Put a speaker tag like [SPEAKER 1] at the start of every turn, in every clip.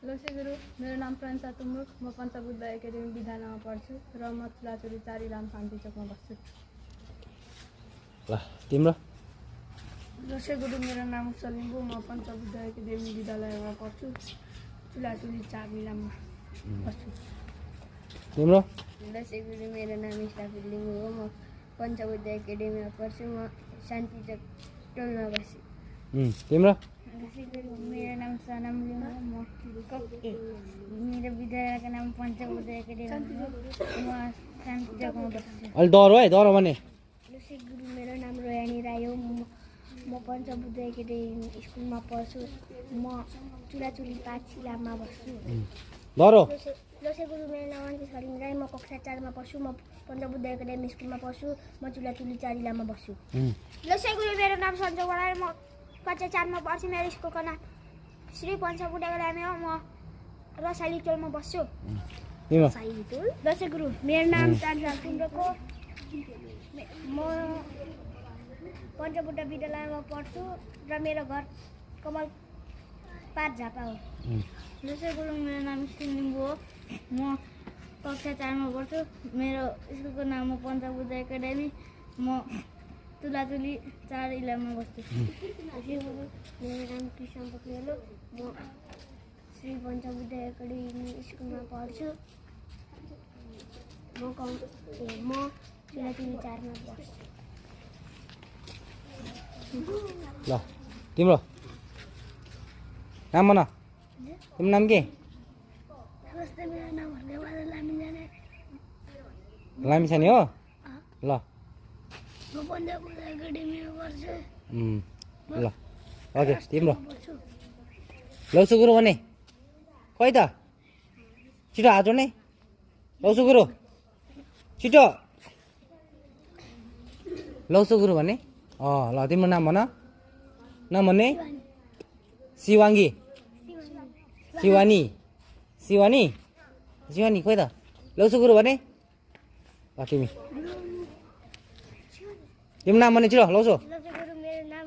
[SPEAKER 1] Lose गुरु मेरो नाम प्रन्सा तुमुक म पञ्चबुद्ध एकाडेमी विद्यालयमा पढ्छु र म चुलाचुरी 4 इलाम शान्ति चोकमा बस्छु।
[SPEAKER 2] ल तिम्रो
[SPEAKER 1] लोसे गुरु मेरो नाम सलिम्बु म पञ्चबुद्ध एकाडेमी विद्यालयमा पढ्छु चुलाचुरी 4 इलाममा बस्छु।
[SPEAKER 2] तिम्रो
[SPEAKER 3] लोसे गुरु मेरो नाम इस्ताफिर लिम्बू हो म पञ्चबुद्ध एकाडेमीमा पढ्छु म शान्ति चोक टोलमा बस्छु।
[SPEAKER 2] तिम्रो
[SPEAKER 3] लोसे गुरु मेरो नाम सनम लिम्बू म मेरो विद्यालयको नाम पञ्चबुद्ध एकाडेमी हो म शान्ति चोकमा बस्छु।
[SPEAKER 2] अलि डरो है डरो भने
[SPEAKER 3] लोसे गुरु मेरो नाम रोयानी राई हो म पञ्चबुद्ध एकाडेमी स्कुलमा पढ्छु म चुलाचुरी 5 इलाममा बस्छु।
[SPEAKER 2] डरो
[SPEAKER 3] लोसे गुरु मेरो नाम अन्कित सलिम राई म कक्षा 4 मा पढ्छु म पञ्चबुद्ध एकाडेमी स्कुलमा पढ्छु म चुलाचुरी 4 इलाममा बस्छु। लोसे गुरु मेरो नाम सञ्जय बराइल म कक्षा 4 मा पढ्छु मेरो स्कुलको नाम श्री पञ्चबुद्ध एकाडेमी हो म रसाइली टोलमा बस्छु।
[SPEAKER 2] तिम्रो
[SPEAKER 3] लोसे गुरु मेरो नाम चान्सा कुम्रोको म पञ्चबुद्ध विद्यालयमा पढ्छु र मेरो घर कमल 5 झापा हो। लोसे गुरु मेरो नाम लिम्बू हो म कक्षा 4 मा पढ्छु मेरो स्कुलको नाम हो पञ्चबुद्ध एकाडेमी म तुलाचुली 4 इलाममा बस्छु। लोसे गुरु मेरो नाम कृष्ण पोखरेल म श्री पञ्चबुद्ध एकाडेमी स्कुलमा पढ्छु म तुलाचुली 4 मा बस्छु।
[SPEAKER 2] ल तिम्रो नाम भन तिम्रो नाम के
[SPEAKER 3] नमस्ते मेरो नाम हर्कबहादुर लामिछाने
[SPEAKER 2] लामिछाने हो ल
[SPEAKER 3] म पञ्चबुद्ध एकाडेमीमा पढ्छु
[SPEAKER 2] ल ओके तिम्रो लौसु गुरु भने खै त छिटो हात जोड्ने लौसु गुरु छिटो लौसु गुरु भने ल तिम्रो नाम भन नाम भन्ने शिवाङ्गी शिवानी शिवानी शिवानी खोइ त लौसु गुरु भने तिमी तिम्रो नाम भन्ने छिटो लौसु
[SPEAKER 3] लोसे गुरु मेरो नाम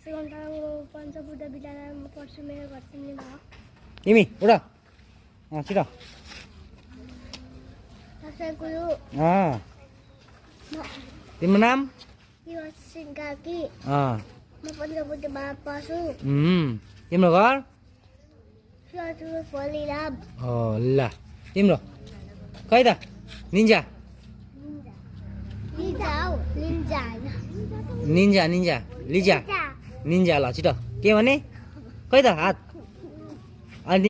[SPEAKER 3] शिवम तामाङ पञ्चबुद्ध विद्यालयमा पढ्छु मेरो घर सिङ्गीमा हो।
[SPEAKER 2] तिमी उठ छिटो
[SPEAKER 3] लोसे गुरु
[SPEAKER 2] तिम्रो नाम
[SPEAKER 3] युवा सिंह कार्की म पञ्चबुद्धमा पढ्छु
[SPEAKER 2] तिम्रो घर
[SPEAKER 3] चुलाचुरी फलिराम
[SPEAKER 2] ल तिम्रो खै त निन्जा
[SPEAKER 3] लिजा हो लिन्जा होइन
[SPEAKER 2] निन्जा निन्जा लिजा निन्जा ल छिटो के भने खै त हात